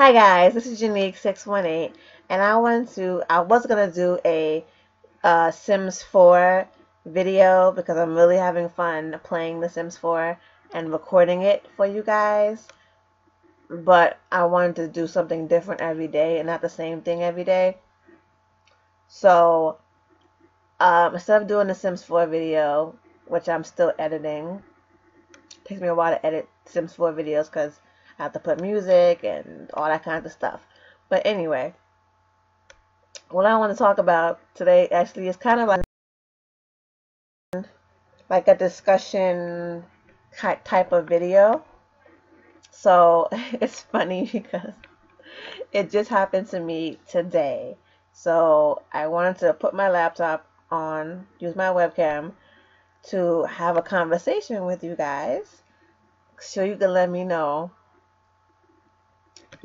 Hi guys, this is Unique618, and I was gonna do a Sims 4 video because I'm really having fun playing The Sims 4 and recording it for you guys, but I wanted to do something different every day and not the same thing every day. So instead of doing the Sims 4 video, which I'm still editing, it takes me a while to edit Sims 4 videos because I have to put music and all that kind of stuff. But anyway, what I want to talk about today actually is kind of like a discussion type of video. So it's funny because it just happened to me today. So I wanted to put my laptop on, use my webcam to have a conversation with you guys so you can let me know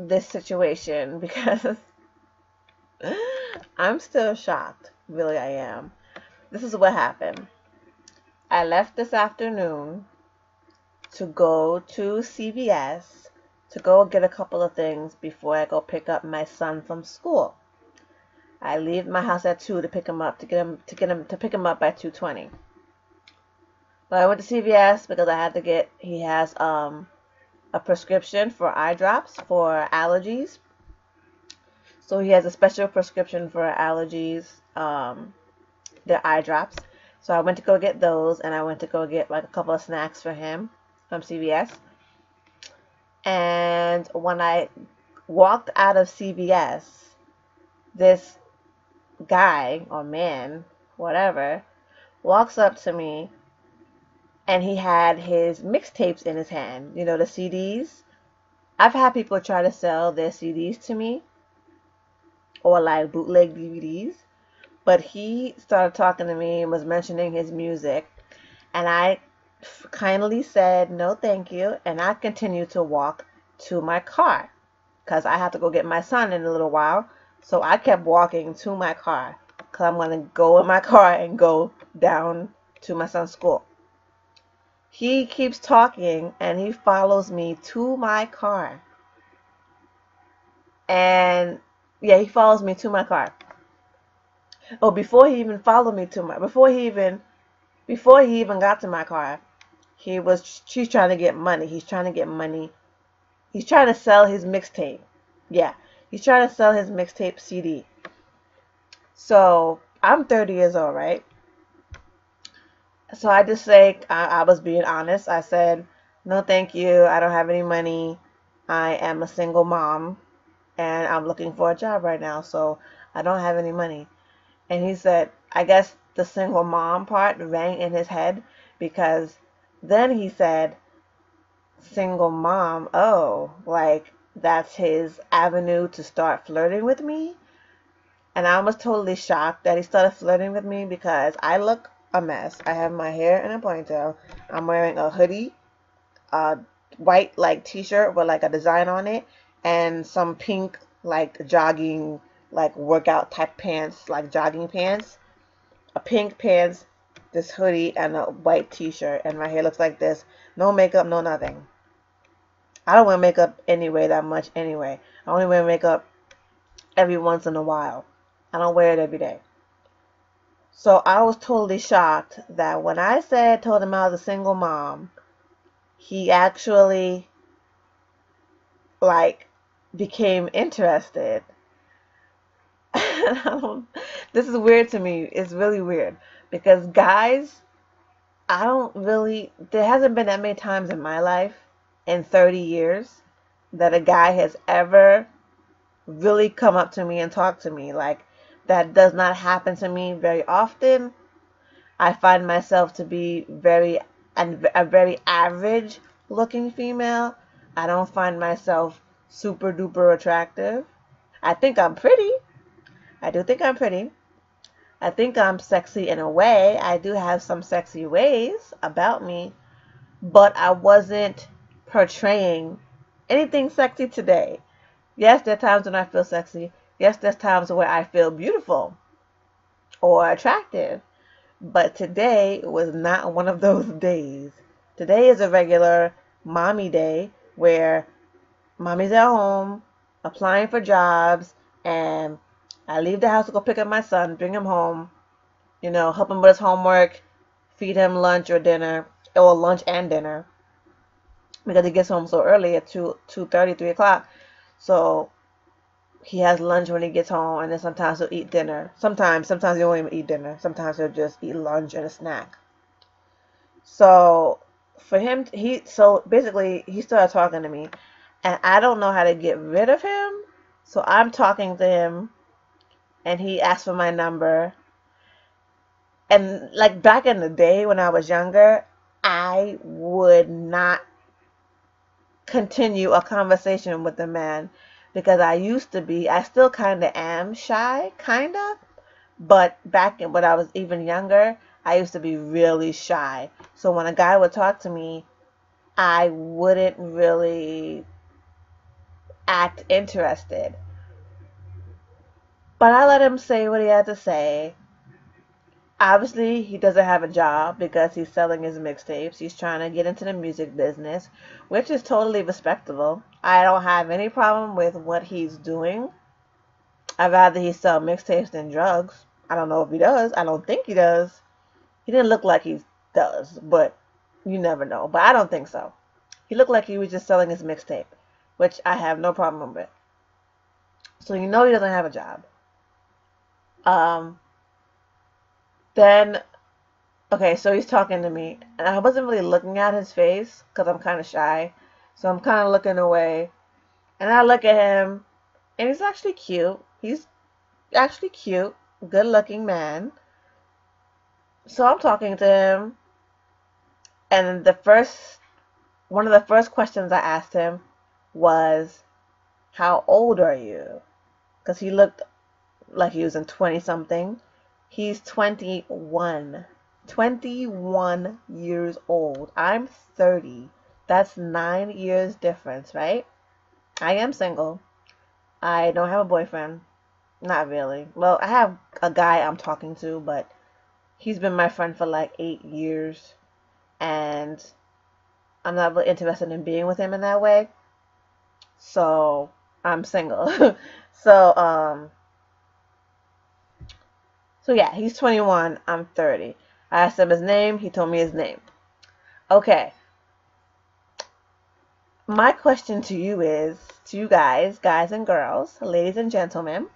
this situation because I'm still shocked. Really, I am. This is what happened. I left this afternoon to go to CVS to go get a couple of things before I go pick up my son from school. I leave my house at 2 to pick him up to pick him up by 2:20. But I went to CVS because I had to get he has a prescription for eye drops for allergies. So he has a special prescription for allergies, the eye drops. So I went to go get those, and I went to go get like a couple of snacks for him from CVS. And when I walked out of CVS, this guy or man, whatever, walks up to me, and he had his mixtapes in his hand. You know, the CDs. I've had people try to sell their CDs to me, or like bootleg DVDs. But he started talking to me and was mentioning his music, and I kindly said no thank you, and I continued to walk to my car because I have to go get my son in a little while. So I kept walking to my car because I'm going to go in my car and go down to my son's school. He keeps talking and he follows me to my car. And yeah, he follows me to my car. Oh, before he even followed me to my before he even got to my car, she's trying to get money. He's trying to get money. He's trying to sell his mixtape. Yeah, he's trying to sell his mixtape CD. So I'm 30 years old, right? So I just say I was being honest. I said, no, thank you. I don't have any money. I am a single mom, and I'm looking for a job right now, so I don't have any money. And he said, I guess the single mom part rang in his head because then he said, single mom, oh, like that's his avenue to start flirting with me. And I was totally shocked that he started flirting with me because I look a mess. I have my hair in a ponytail. I'm wearing a hoodie, a white like t-shirt with like a design on it, and some pink like jogging like workout type pants, like jogging pants, a pink pants, this hoodie, and a white t-shirt, and my hair looks like this. No makeup, no nothing. I don't wear makeup anyway that much anyway. I only wear makeup every once in a while. I don't wear it every day. So I was totally shocked that when I told him I was a single mom, he actually like became interested. This is weird to me. It's really weird because guys, there hasn't been that many times in my life in 30 years that a guy has ever really come up to me and talk to me. Like, that does not happen to me very often. I find myself to be a very average looking female. I don't find myself super duper attractive. I think I'm pretty. I do think I'm pretty. I think I'm sexy in a way. I do have some sexy ways about me, but I wasn't portraying anything sexy today. Yes, there are times when I feel sexy. Yes, there's times where I feel beautiful or attractive. But today was not one of those days. Today is a regular mommy day where mommy's at home. applying for jobs, and I leave the house to go pick up my son, bring him home, help him with his homework, feed him lunch or dinner, or lunch and dinner, because he gets home so early at 2:30, 3 o'clock. So he has lunch when he gets home, and then sometimes he'll eat dinner. Sometimes he won't even eat dinner. Sometimes he'll just eat lunch and a snack. So for him, so basically he started talking to me, and I don't know how to get rid of him. So I'm talking to him, and he asked for my number. And like back in the day when I was younger, I would not continue a conversation with a man because I still kind of am shy, kind of. But back when I was even younger, I used to be really shy. So when a guy would talk to me, I wouldn't really act interested. But I let him say what he had to say. Obviously, he doesn't have a job because he's selling his mixtapes. He's trying to get into the music business, which is totally respectable. I don't have any problem with what he's doing. I'd rather he sell mixtapes than drugs. I don't know if he does. I don't think he does. He didn't look like he does, but you never know. But I don't think so. He looked like he was just selling his mixtape, which I have no problem with. So he doesn't have a job. Then, okay, so he's talking to me, and I wasn't really looking at his face because I'm kind of shy. So I'm kind of looking away, and I look at him, and he's actually cute. He's actually cute, good-looking man. So I'm talking to him, and one of the first questions I asked him was, "How old are you?" Because he looked like he was in 20 something. He's 21. 21 years old. I'm 30. That's 9 years difference, right? I am single. I don't have a boyfriend. Not really. Well, I have a guy I'm talking to, but he's been my friend for like 8 years, and I'm not really interested in being with him in that way. So I'm single. so So yeah, he's 21, I'm 30. I asked him his name, he told me his name. Okay. My question to you is, to you guys and girls, ladies and gentlemen,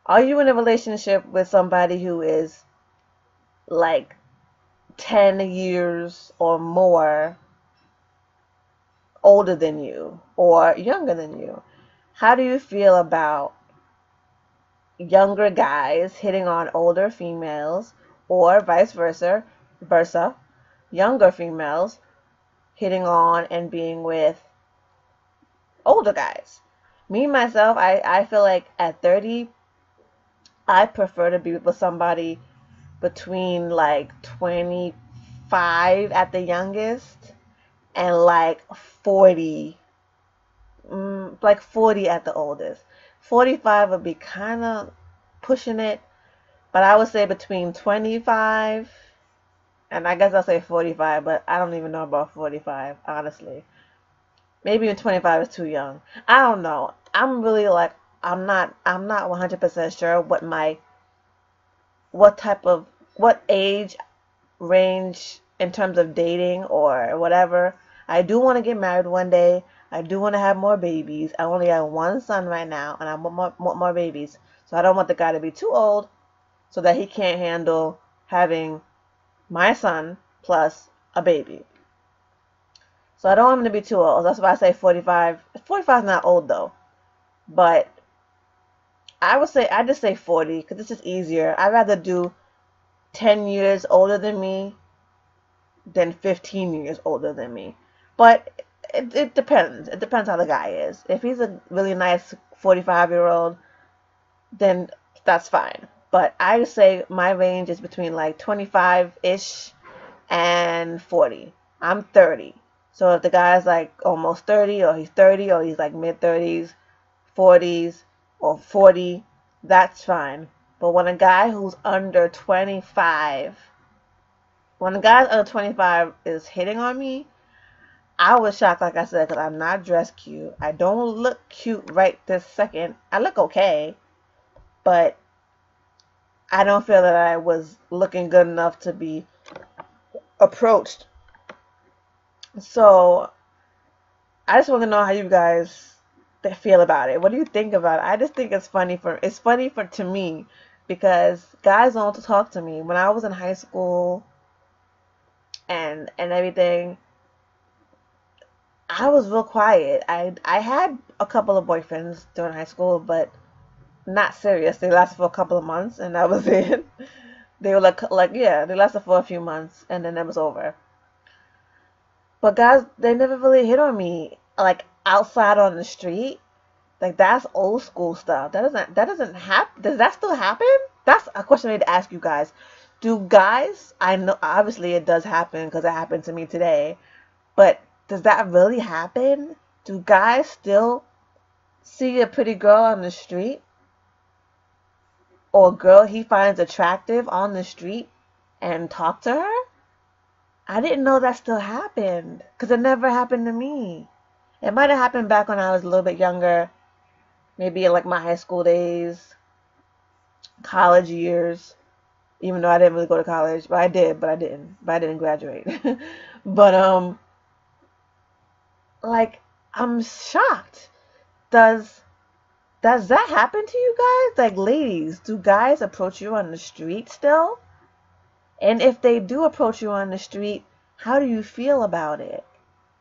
are you in a relationship with somebody who is like 10 years or more older than you or younger than you? How do you feel about younger guys hitting on older females, or vice versa, younger females hitting on and being with older guys? Me, myself, I feel like at 30, I prefer to be with somebody between like 25 at the youngest and like 40, like 40 at the oldest. 45 would be kind of pushing it, but I would say between 25, and I guess I'll say 45, but I don't even know about 45, honestly. Maybe even 25 is too young. I don't know. I'm really like, I'm not 100% sure what age range in terms of dating or whatever. I do want to get married one day. I do want to have more babies. I only have one son right now, and I want more babies. So I don't want the guy to be too old so that he can't handle having my son plus a baby. So I don't want him to be too old. That's why I say 45. 45 is not old though. But I just say 40 because it's just easier. I'd rather do 10 years older than me than 15 years older than me. But it depends. It depends how the guy is. If he's a really nice 45-year-old, then that's fine. But I say my range is between like 25-ish and 40. I'm 30. So if the guy's like almost 30, or he's 30, or he's like mid 30s, 40s, or 40, that's fine. But when a guy who's under 25, when a guy under 25 is hitting on me, I was shocked, like I said, because I'm not dressed cute. I don't look cute right this second. I look okay, but I don't feel that I was looking good enough to be approached. So I just want to know how you guys feel about it. What do you think about it? I just think it's funny for to me because guys don't talk to me. When I was in high school and everything, I was real quiet. I had a couple of boyfriends during high school, but not serious. They lasted for a couple of months, and that was it. They were like yeah, they lasted for a few months, and then it was over. But guys, they never really hit on me like outside on the street. Like that's old school stuff. That doesn't happen. Does that still happen? That's a question I need to ask you guys. Do guys? I know obviously it does happen because it happened to me today. But does that really happen? Do guys still see a pretty girl on the street or a girl he finds attractive on the street and talk to her? I didn't know that still happened because it never happened to me. It might have happened back when I was a little bit younger, maybe in like my high school days, college years, even though I didn't really go to college. But I did, but I didn't. But I didn't graduate. But like I'm shocked. Does does that happen to you guys? Like ladies, do guys approach you on the street still? And if they do approach you on the street, how do you feel about it?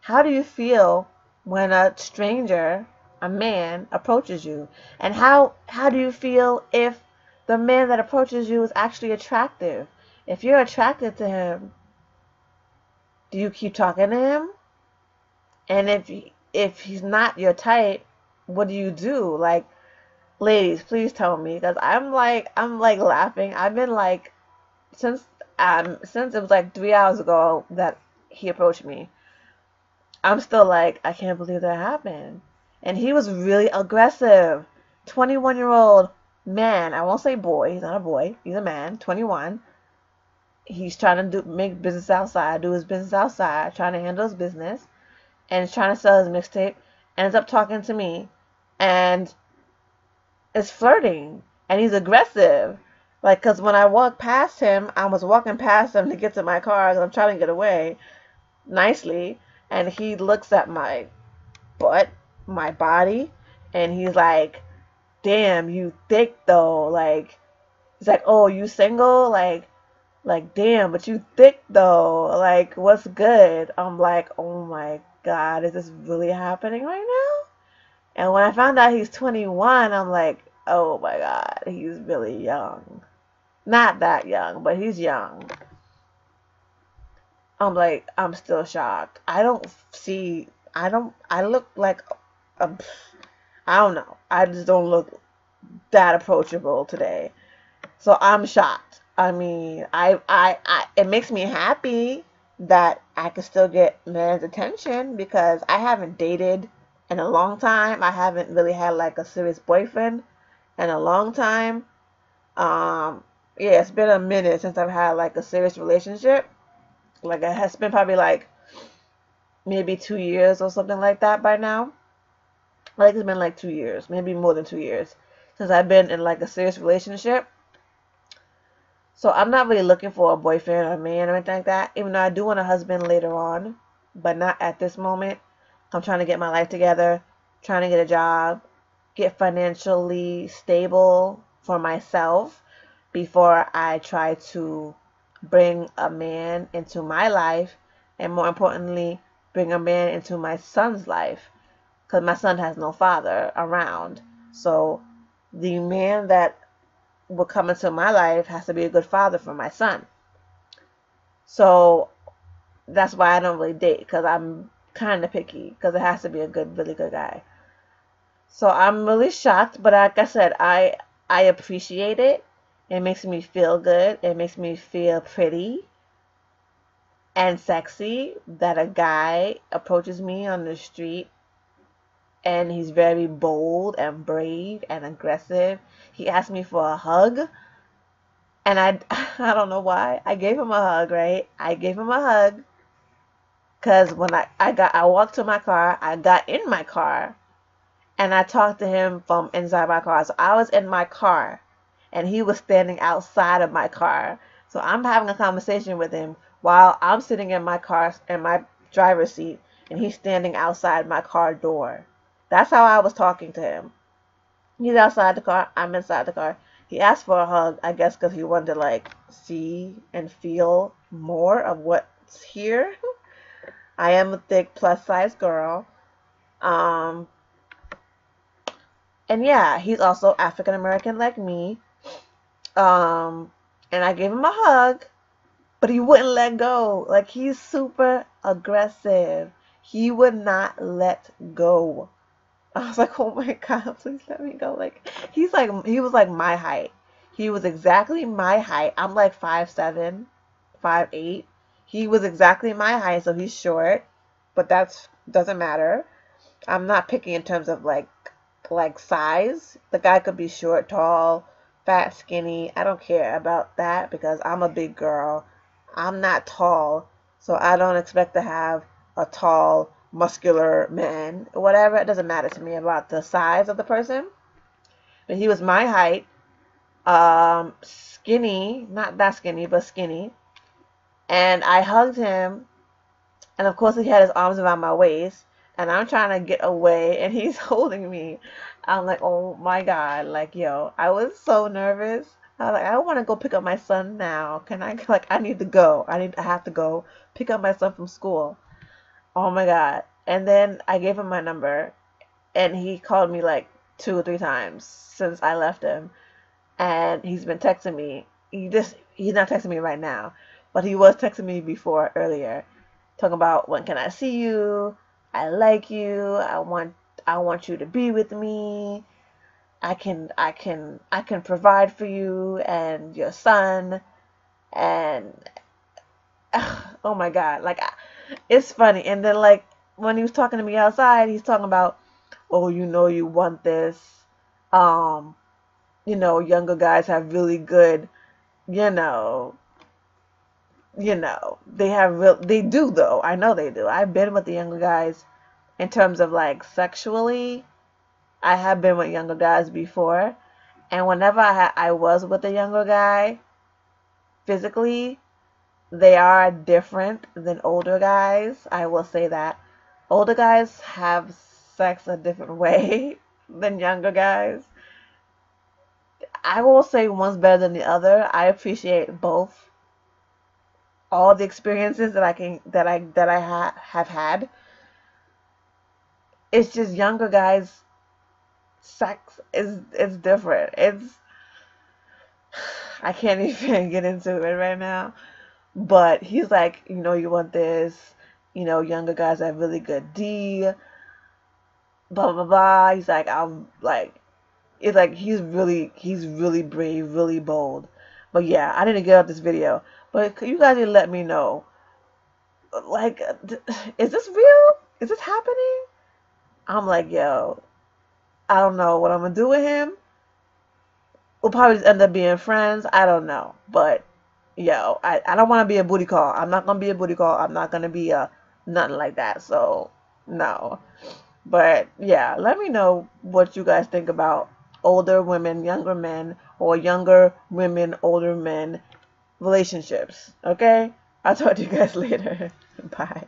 How do you feel when a stranger, a man, approaches you? And how do you feel if the man that approaches you is actually attractive? If you're attracted to him, do you keep talking to him? And if he's not your type, what do you do? Like, ladies, please tell me because I'm like laughing. I've been like since it was like 3 hours ago that he approached me. I'm still like, I can't believe that happened. And he was really aggressive. 21-year-old man. I won't say boy. He's not a boy. He's a man. 21. He's trying to make business outside, do his business outside, trying to handle his business, and he's trying to sell his mixtape. Ends up talking to me, and is flirting, and he's aggressive. Like, cause when I walked past him, I was walking past him to get to my car, cause I'm trying to get away nicely, and he looks at my butt, my body, and he's like, "Damn, you thick though." Like, he's like, "Oh, you single?" Like, damn, but you thick though. Like, what's good? I'm like, oh my God, is this really happening right now? And when I found out he's 21, I'm like, oh my God, he's really young. Not that young, but he's young. I'm like, I'm still shocked. I look like, a, I don't know. I just don't look that approachable today. So I'm shocked. I mean, it makes me happy that I can still get man's attention because I haven't dated in a long time. I haven't really had like a serious boyfriend in a long time. Um, yeah, it's been a minute since I've had like a serious relationship. Like it has been probably like maybe 2 years or something like that by now. Like it's been like 2 years, maybe more than 2 years since I've been in like a serious relationship. So I'm not really looking for a boyfriend or a man or anything like that, even though I do want a husband later on, but not at this moment. I'm trying to get my life together, trying to get a job, get financially stable for myself before I try to bring a man into my life, and more importantly, bring a man into my son's life, because my son has no father around. So the man that will come into my life has to be a good father for my son. So that's why I don't really date, because I'm kind of picky, because it has to be a good, really good guy. So I'm really shocked, but like I said, I appreciate it. It makes me feel good. It makes me feel pretty and sexy that a guy approaches me on the street and he's very bold and brave and aggressive. He asked me for a hug, and I I don't know why. I gave him a hug, right? I gave him a hug, Because when I walked to my car, I got in my car, and I talked to him from inside my car. So I was in my car, and he was standing outside of my car. So I'm having a conversation with him while I'm sitting in my car, in my driver's seat, and he's standing outside my car door. That's how I was talking to him. He's outside the car. I'm inside the car. He asked for a hug, I guess, because he wanted to like see and feel more of what's here. I am a thick plus size girl. Um, and yeah, he's also African American like me. Um, and I gave him a hug, but he wouldn't let go. Like, he's super aggressive. He would not let go. I was like, oh my God, please let me go. Like, he was like my height. He was exactly my height. I'm like 5'7", 5'8". He was exactly my height, so he's short, but that's doesn't matter. I'm not picking in terms of like size. The guy could be short, tall, fat, skinny. I don't care about that because I'm a big girl. I'm not tall, so I don't expect to have a tall, muscular man. Whatever, it doesn't matter to me about the size of the person. But he was my height, skinny, not that skinny, but skinny. And I hugged him, and of course he had his arms around my waist, and I'm trying to get away, and he's holding me. I'm like, oh my God, like, yo, I was so nervous. I was like, I want to go pick up my son now. Can I, like, I need to go. I have to go pick up my son from school. Oh my God. And then I gave him my number, and he called me like 2 or 3 times since I left him. And he's been texting me. He's not texting me right now, but he was texting me before earlier, talking about when can I see you? I like you. I want you to be with me. I can provide for you and your son. And oh my God, like, it's funny. And then, like, when he was talking to me outside, he's talking about, oh, you want this. Um, younger guys have really good, you know, they do though. I know they do. I've been with the younger guys in terms of like sexually. I have been with younger guys before, and whenever I was with a younger guy physically, they are different than older guys. I will say that. Older guys have sex a different way than younger guys. I will say one's better than the other. I appreciate both. All the experiences that I have had. It's just younger guys sex is different. I can't even get into it right now. But he's like, you want this, younger guys have really good D, blah blah blah. He's like, I'm like, it's like he's really brave, really bold. But yeah, I need to get out this video. But you guys need to let me know, like, is this real? Is this happening? I'm like, yo, I don't know what I'm gonna do with him. We'll probably just end up being friends. I don't know. But yo, I don't want to be a booty call. I'm not gonna be a booty call. I'm not gonna be a nothing like that. So no. But yeah, let me know what you guys think about older women, younger men, or younger women, older men relationships. Okay? I'll talk to you guys later. Bye.